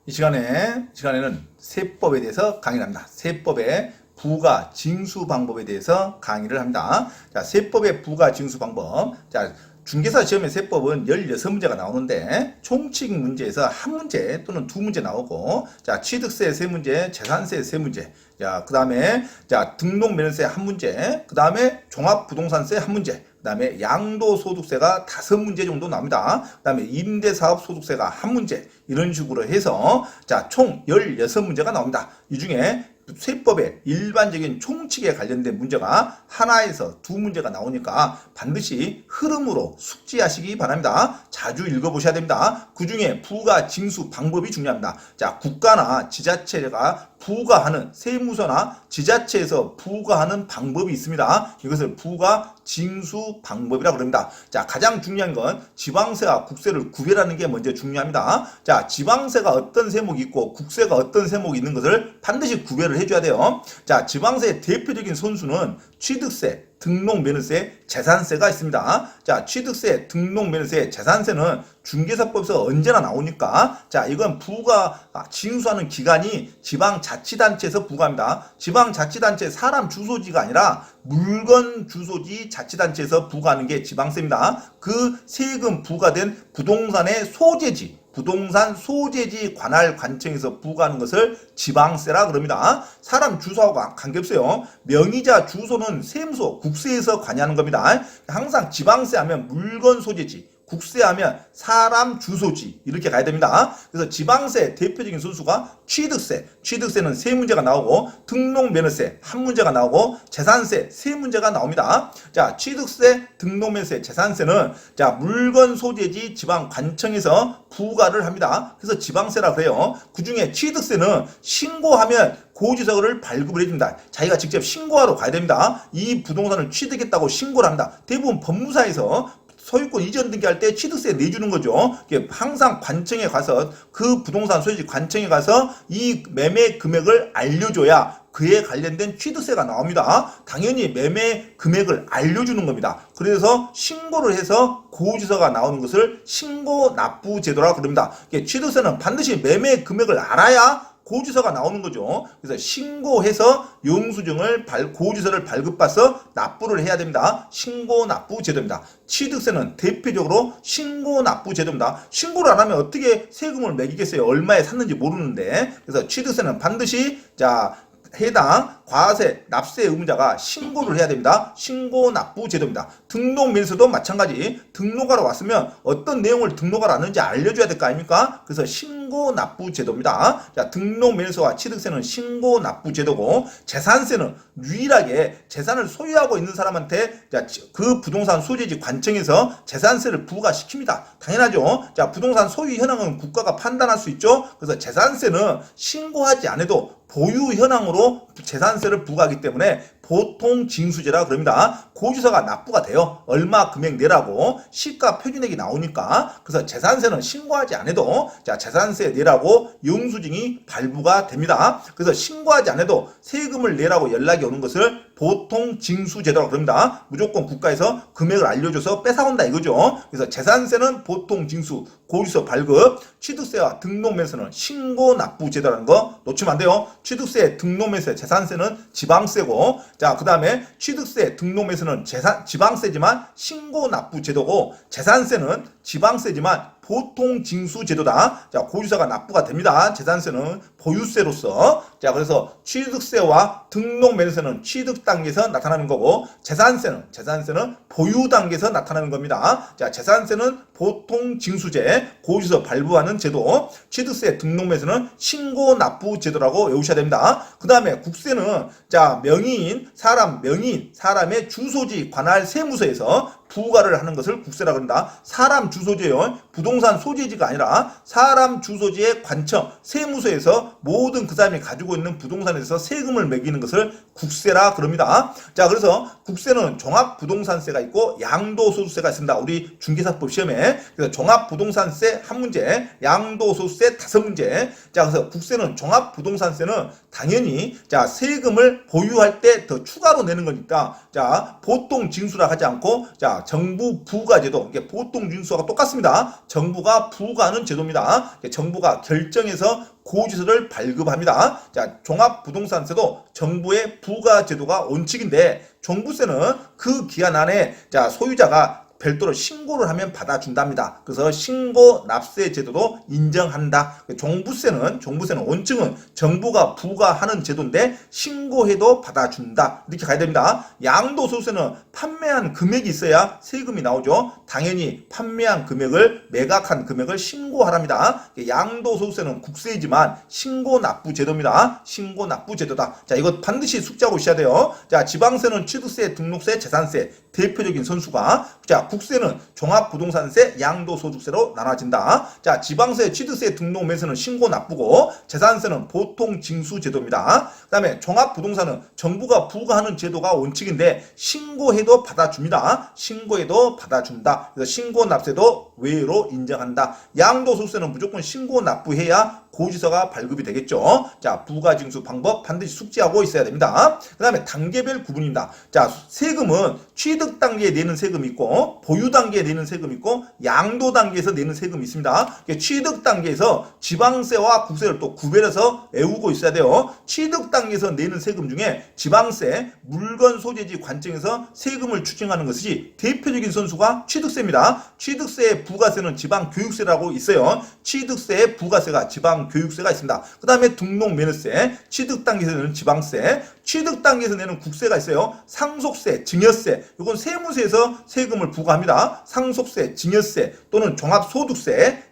이 시간에는 세법에 대해서 강의를 합니다. 세법의 부가 징수 방법에 대해서 강의를 합니다. 자, 세법의 부가 징수 방법. 자, 중개사 시험의 세법은 16문제가 나오는데 총칙 문제에서 한 문제 또는 두 문제 나오고, 자, 취득세 세 문제, 재산세 세 문제, 자, 그 다음에 등록면허세 한 문제, 그 다음에 종합부동산세 한 문제, 그 다음에 양도소득세가 5문제 정도 나옵니다. 그 다음에 임대사업소득세가 한 문제, 이런 식으로 해서 총 16문제가 나옵니다. 이 중에 세법의 일반적인 총칙에 관련된 문제가 하나에서 두 문제가 나오니까 반드시 흐름으로 숙지하시기 바랍니다. 자주 읽어보셔야 됩니다. 그 중에 부가 징수 방법이 중요합니다. 자, 국가나 지자체가 부과하는, 세무서나 지자체에서 부과하는 방법이 있습니다. 이것을 부가 징수 방법이라고 합니다. 자, 가장 중요한 건 지방세와 국세를 구별하는 게 먼저 중요합니다. 자, 지방세가 어떤 세목이 있고 국세가 어떤 세목이 있는 것을 반드시 구별을 해줘야 돼요. 자, 지방세의 대표적인 선수는 취득세, 등록면허세, 재산세가 있습니다. 자, 취득세, 등록면허세, 재산세는 중개사법에서 언제나 나오니까, 자, 이건 부가 징수하는 기관이 지방자치단체에서 부과합니다. 지방자치단체 사람 주소지가 아니라 물건 주소지 자치단체에서 부과하는 게 지방세입니다. 그 세금 부과된 부동산의 소재지, 부동산 소재지 관할 관청에서 부과하는 것을 지방세라 그럽니다. 사람 주소하고 관계없어요. 명의자 주소는 세무서, 국세에서 관여하는 겁니다. 항상 지방세 하면 물건 소재지, 국세하면 사람 주소지, 이렇게 가야 됩니다. 그래서 지방세 대표적인 순수가 취득세, 취득세는 세 문제가 나오고, 등록면허세 한 문제가 나오고, 재산세 세 문제가 나옵니다. 자, 취득세, 등록면허세, 재산세는 물건 소재지 지방관청에서 부과를 합니다. 그래서 지방세라 그래요. 그 중에 취득세는 신고하면 고지서를 발급을 해줍니다. 자기가 직접 신고하러 가야 됩니다. 이 부동산을 취득했다고 신고를 합니다. 대부분 법무사에서 소유권 이전 등기할 때 취득세 내주는 거죠. 항상 관청에 가서, 그 부동산 소유지 관청에 가서 이 매매 금액을 알려줘야 그에 관련된 취득세가 나옵니다. 당연히 매매 금액을 알려주는 겁니다. 그래서 신고를 해서 고지서가 나오는 것을 신고납부제도라고 부릅니다. 취득세는 반드시 매매 금액을 알아야 고지서가 나오는 거죠. 그래서 신고해서 영수증을 고지서를 발급받아서 납부를 해야 됩니다. 신고납부제도입니다. 취득세는 대표적으로 신고납부제도입니다. 신고를 안 하면 어떻게 세금을 매기겠어요? 얼마에 샀는지 모르는데. 그래서 취득세는 반드시 해당 과세, 납세 의무자가 신고를 해야 됩니다. 신고납부제도입니다. 등록면허세도 마찬가지. 등록하러 왔으면 어떤 내용을 등록하러 왔는지 알려줘야 될 거 아닙니까? 그래서 신고납부제도입니다. 자, 등록면허세와 취득세는 신고납부제도고, 재산세는 유일하게 재산을 소유하고 있는 사람한테 그 부동산 소재지 관청에서 재산세를 부과시킵니다. 당연하죠. 자, 부동산 소유 현황은 국가가 판단할 수 있죠. 그래서 재산세는 신고하지 않아도 보유 현황으로 재산세를 부과하기 때문에 보통 징수제라고 그럽니다. 고지서가 납부가 돼요. 얼마 금액 내라고 시가 표준액이 나오니까. 그래서 재산세는 신고하지 않아도 재산세 내라고 영수증이 발부가 됩니다. 그래서 신고하지 않아도 세금을 내라고 연락이 오는 것을 보통 징수제도라고 그럽니다. 무조건 국가에서 금액을 알려줘서 뺏어온다 이거죠. 그래서 재산세는 보통 징수, 고지서 발급, 취득세와 등록면허세는 신고납부제도라는 거 놓치면 안 돼요. 취득세, 등록면허세, 재산세는 지방세고, 자, 그 다음에 취득세, 등록면허세는 지방세지만 신고납부제도고, 재산세는 지방세지만 보통 징수제도다. 자, 고지서가 납부가 됩니다. 재산세는 보유세로서. 자, 그래서 취득세와 등록면허세는 취득 단계에서 나타나는 거고, 재산세는 보유 단계에서 나타나는 겁니다. 자, 재산세는 보통 징수제, 고지서 발부하는 제도, 취득세, 등록면허세는 신고납부제도라고 외우셔야 됩니다. 그 다음에 국세는 명의인, 사람의 주소지 관할 세무서에서 부과를 하는 것을 국세라고 합니다. 사람 주소지요. 부동산 소재지가 아니라 사람 주소지의 관청, 세무서에서 모든 그 사람이 가지고 있는 부동산에서 세금을 매기는 것을 국세라 그럽니다. 자, 그래서 국세는 종합부동산세가 있고 양도소득세가 있습니다. 우리 중개사법 시험에. 그래서 종합부동산세 한 문제, 양도소득세 5문제. 자, 그래서 국세는 종합부동산세는 당연히 세금을 보유할 때 더 추가로 내는 거니까 보통 징수라 하지 않고 정부 부과제도, 이게 보통 징수와 똑같습니다. 정부가 부과하는 제도입니다. 정부가 결정해서 고지서를 발급합니다. 자, 종합부동산세도 정부의 부과 제도가 원칙인데 종부세는 그 기간 안에 자, 소유자가 별도로 신고를 하면 받아준답니다. 그래서 신고 납세 제도도 인정한다. 종부세는 원칙은 정부가 부과하는 제도인데 신고해도 받아준다. 이렇게 가야 됩니다. 양도소득세는 판매한 금액이 있어야 세금이 나오죠. 당연히 판매한 금액을 매각한 금액을 신고하랍니다. 양도소득세는 국세이지만 신고납부 제도입니다. 신고납부 제도다. 자, 이거 반드시 숙지하고 있어야 돼요. 자, 지방세는 취득세, 등록세, 재산세 대표적인 선수가 자, 국세는 종합부동산세, 양도소득세로 나눠진다. 자, 지방세, 취득세, 등록 매세는 신고 납부고 재산세는 보통 징수 제도입니다. 그 다음에 종합부동산은 정부가 부과하는 제도가 원칙인데 신고해도 받아줍니다. 신고해도 받아준다. 그래서 신고 납세도 외로 인정한다. 양도소득세는 무조건 신고 납부해야 고지서가 발급이 되겠죠. 자, 부가징수 방법 반드시 숙지하고 있어야 됩니다. 그 다음에 단계별 구분입니다. 자, 세금은 취득 단계에 내는 세금이 있고 보유 단계에 내는 세금이 있고 양도 단계에서 내는 세금이 있습니다. 취득 단계에서 지방세와 국세를 또 구별해서 외우고 있어야 돼요. 취득 단계에서 내는 세금 중에 지방세, 물건 소재지 관점에서 세금을 추징하는 것이 대표적인 선수가 취득세입니다. 취득세의 부가세는 지방교육세라고 있어요. 취득세의 부가세가 지방교육세가 있습니다. 그 다음에 등록면허세, 취득 단계에서 내는 지방세, 취득 단계에서 내는 국세가 있어요. 상속세, 증여세, 이건 세무세에서 세금을 부과합니다. 상속세, 증여세 또는 종합소득세,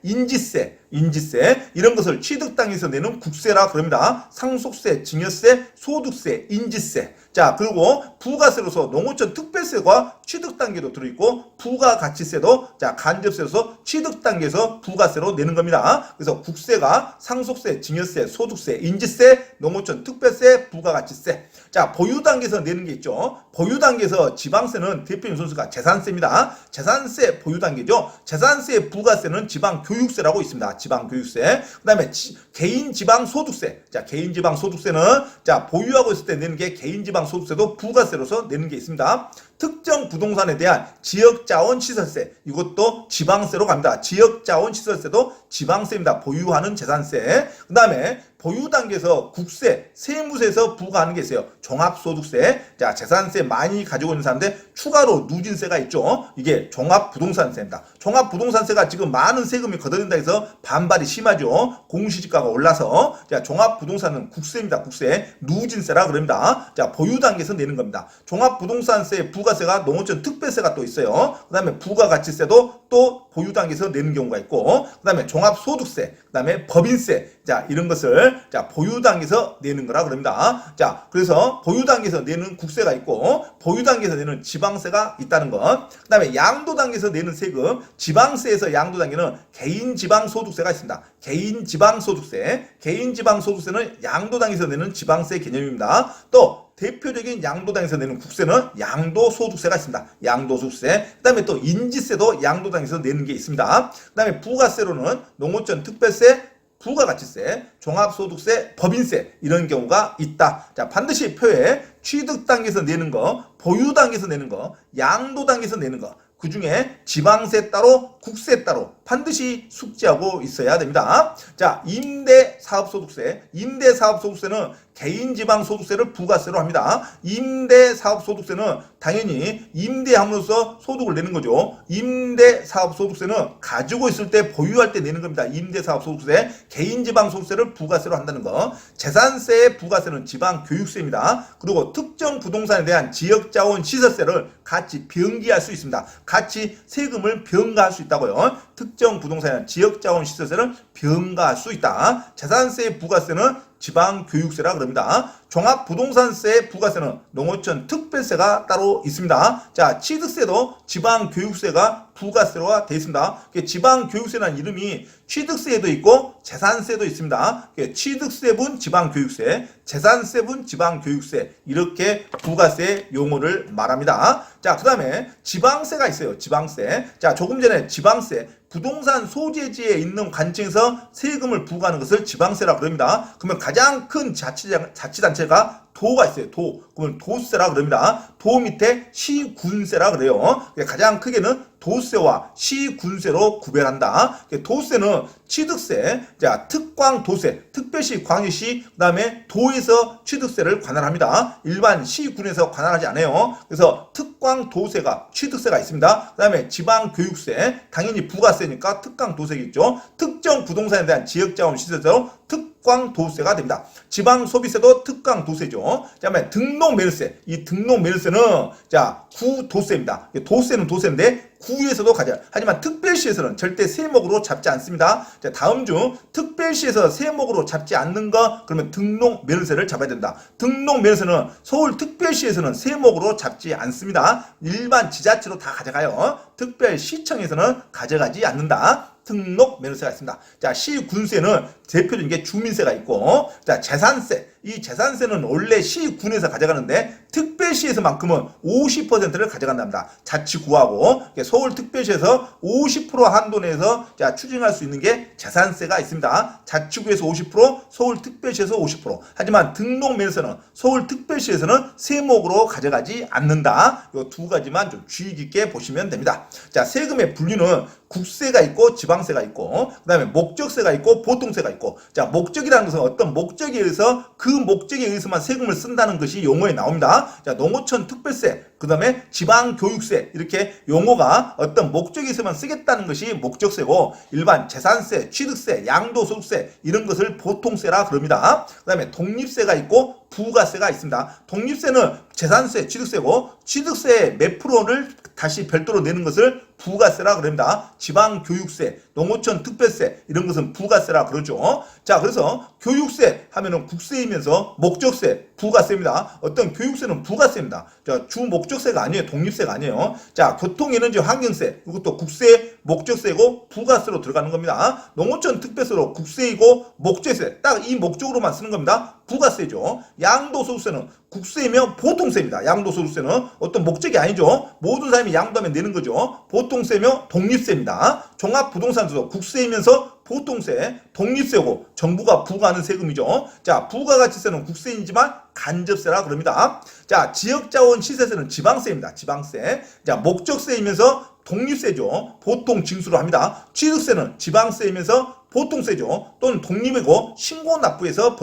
인지세 이런 것을 취득 단계에서 내는 국세라 그럽니다. 상속세, 증여세, 소득세, 인지세. 자, 그리고 부가세로서 농어촌 특별세가 취득 단계도 들어있고 부가가치세도 자, 간접세로서 취득 단계에서 부가세로 내는 겁니다. 그래서 국세가 상속세, 증여세, 소득세, 인지세, 농어촌 특별세, 부가가치세. 자, 보유 단계에서 내는 게 있죠. 보유 단계에서 지방세는 대표적인 선수가 재산세입니다. 재산세 보유 단계죠. 재산세 부가세는 지방교육세라고 있습니다. 지방교육세. 그 다음에 개인 지방소득세. 자, 개인 지방소득세는 자, 보유하고 있을 때 내는 게 개인 지방소득세도 부가세로서 내는 게 있습니다. 특정 부동산에 대한 지역자원시설세 이것도 지방세로 갑니다. 지역자원시설세도 지방세입니다. 보유하는 재산세. 그 다음에 보유 단계에서 국세, 세무세에서 부과하는 게 있어요. 종합소득세. 자, 재산세 많이 가지고 있는 사람들 추가로 누진세가 있죠. 이게 종합부동산세입니다. 종합부동산세가 지금 많은 세금이 걷어낸다 해서 반발이 심하죠. 공시지가가 올라서 자, 종합부동산은 국세입니다. 국세. 누진세라 그럽니다. 자, 보유 단계에서 내는 겁니다. 종합부동산세 부가세가 농어촌 특별세가 또 있어요. 그 다음에 부가가치세도 또 보유 단계에서 내는 경우가 있고 그 다음에 종합소득세, 그 다음에 법인세 자, 이런 것을 자, 보유 단계에서 내는 거라 그럽니다. 자, 그래서 보유 단계에서 내는 국세가 있고 보유 단계에서 내는 지방세가 있다는 것. 그 다음에 양도 단계에서 내는 세금, 지방세에서 양도 단계는 개인 지방소득세가 있습니다. 개인 지방소득세는 양도 단계에서 내는 지방세 개념입니다. 또 대표적인 양도당에서 내는 국세는 양도소득세가 있습니다. 양도소득세. 그 다음에 또 인지세도 양도당에서 내는 게 있습니다. 그 다음에 부가세로는 농어촌 특별세, 부가가치세, 종합소득세, 법인세 이런 경우가 있다. 자, 반드시 표에 취득 단계에서 내는 거, 보유 단계에서 내는 거, 양도 단계에서 내는 거 그 중에 지방세 따로 국세 따로 반드시 숙지하고 있어야 됩니다. 자, 임대사업소득세는 개인지방소득세를 부가세로 합니다. 임대사업소득세는 당연히 임대함으로써 소득을 내는 거죠. 임대사업소득세는 가지고 있을 때 보유할 때 내는 겁니다. 임대사업소득세, 개인지방소득세를 부가세로 한다는 거. 재산세의 부가세는 지방교육세입니다. 그리고 특정 부동산에 대한 지역자원시설세를 같이 병기할 수 있습니다. 같이 세금을 병가할 수 있다고요. 특정 부동산이나 지역자원시설세를 병가할 수 있다. 재산세의 부가세는 지방교육세라 그럽니다. 종합부동산세의 부가세는 농어촌 특별세가 따로 있습니다. 자, 취득세도 지방교육세가 부가세로가 되어 있습니다. 지방교육세라는 이름이 취득세도 있고 재산세도 있습니다. 취득세분 지방교육세, 재산세분 지방교육세 이렇게 부가세 용어를 말합니다. 자, 그 다음에 지방세가 있어요. 지방세. 자, 조금 전에 지방세 부동산 소재지에 있는 관청에서 세금을 부과하는 것을 지방세라 그럽니다. 그러면 가장 큰 자치단체가 도가 있어요. 도. 그러면 도세라 그럽니다. 도 밑에 시군세라 그래요. 가장 크게는 도세와 시군세로 구별한다. 도세는 취득세, 자, 특광도세, 특별시, 광역시, 그 다음에 도에서 취득세를 관할합니다. 일반 시군에서 관할하지 않아요. 그래서 특광도세가 취득세가 있습니다. 그 다음에 지방교육세, 당연히 부가세니까 특강도세겠죠. 특정 부동산에 대한 지역자원 시세로 특광도세가 됩니다. 지방소비세도 특강도세죠. 그다음에 등록매물세, 이 등록매물세는 자 구도세입니다. 도세는 도세인데 구에서도 가져. 하지만 특별시에서는 절대 세목으로 잡지 않습니다. 자, 다음 중 특별시에서 세목으로 잡지 않는 거 그러면 등록매물세를 잡아야 된다. 등록매물세는 서울특별시에서는 세목으로 잡지 않습니다. 일반 지자체로 다 가져가요. 특별시청에서는 가져가지 않는다. 등록매물세가 있습니다. 자, 시군세는 대표적인 게 주민세가 있고, 자, 재산세. 이 재산세는 원래 시군에서 가져가는데 특별시에서만큼은 50%를 가져간답니다. 자치구하고 서울특별시에서 50% 한도 내에서 자, 추징할 수 있는 게 재산세가 있습니다. 자치구에서 50%, 서울특별시에서 50%. 하지만 등록매물세는 서울특별시에서는 세목으로 가져가지 않는다. 이 두 가지만 좀 주의 깊게 보시면 됩니다. 자, 세금의 분류는 국세가 있고 지방세가 있고 그 다음에 목적세가 있고 보통세가 있고 자 목적이라는 것은 어떤 목적에 의해서 그 목적에 의해서만 세금을 쓴다는 것이 용어에 나옵니다. 자 농어촌 특별세 그 다음에 지방교육세 이렇게 용어가 어떤 목적에 의해서만 쓰겠다는 것이 목적세고 일반 재산세, 취득세, 양도소득세 이런 것을 보통세라 그럽니다. 그 다음에 독립세가 있고 부가세가 있습니다. 독립세는 재산세, 취득세고 취득세 몇 프로를 다시 별도로 내는 것을 부가세라 그럽니다. 지방교육세, 농어촌 특별세 이런 것은 부가세라 그러죠. 자, 그래서 교육세 하면은 국세이면서 목적세, 부가세입니다. 어떤 교육세는 부가세입니다. 자, 주 목적세가 아니에요. 독립세가 아니에요. 자, 교통에너지 환경세 이것도 국세, 목적세고 부가세로 들어가는 겁니다. 농어촌 특별세로 국세이고 목적세 딱 이 목적으로만 쓰는 겁니다. 부가세죠. 양도소득세는 국세이면 보통세입니다. 양도소득세는 어떤 목적이 아니죠. 모든 사람이 양도하면 내는 거죠. 보통세면 독립세입니다. 종합부동산세도 국세이면서 보통세, 독립세고 정부가 부과하는 세금이죠. 자, 부가가치세는 국세이지만 간접세라 그럽니다. 자, 지역자원 시세세는 지방세입니다. 지방세. 자, 목적세이면서 독립세죠. 보통 징수로 합니다. 취득세는 지방세이면서 보통세죠. 또는 독립이고 신고납부에서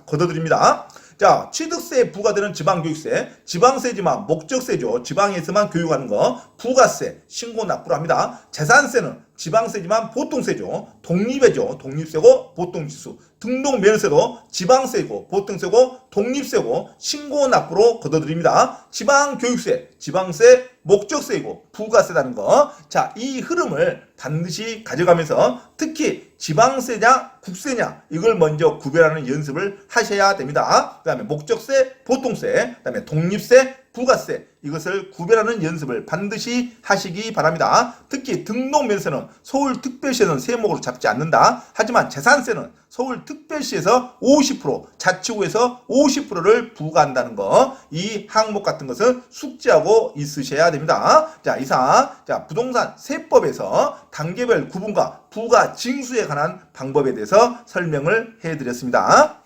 걷어들입니다. 자, 취득세에 부과되는 지방교육세, 지방세지만 목적세죠. 지방에서만 교육하는 거, 부가세, 신고납부로 합니다. 재산세는 지방세지만 보통세죠. 독립세죠. 독립세고 보통지수. 등록매물세도 지방세고 보통세고 독립세고 신고납부로 걷어들입니다. 지방교육세, 지방세, 목적세이고 부가세라는 거. 자, 이 흐름을 반드시 가져가면서 특히 지방세냐 국세냐 이걸 먼저 구별하는 연습을 하셔야 됩니다. 그 다음에 목적세, 보통세, 그 다음에 독립세, 부가세 이것을 구별하는 연습을 반드시 하시기 바랍니다. 특히 등록매물세는 서울특별시에서는 세목으로 잡지 않는다. 하지만 재산세는 서울특별시에서 50%, 자치구에서 50%를 부과한다는 거. 이 항목 같은 것은 숙지하고 있으셔야 됩니다. 자, 이상 자 부동산 세법에서 단계별 구분과 부가 징수에 관한 방법에 대해서 설명을 해드렸습니다.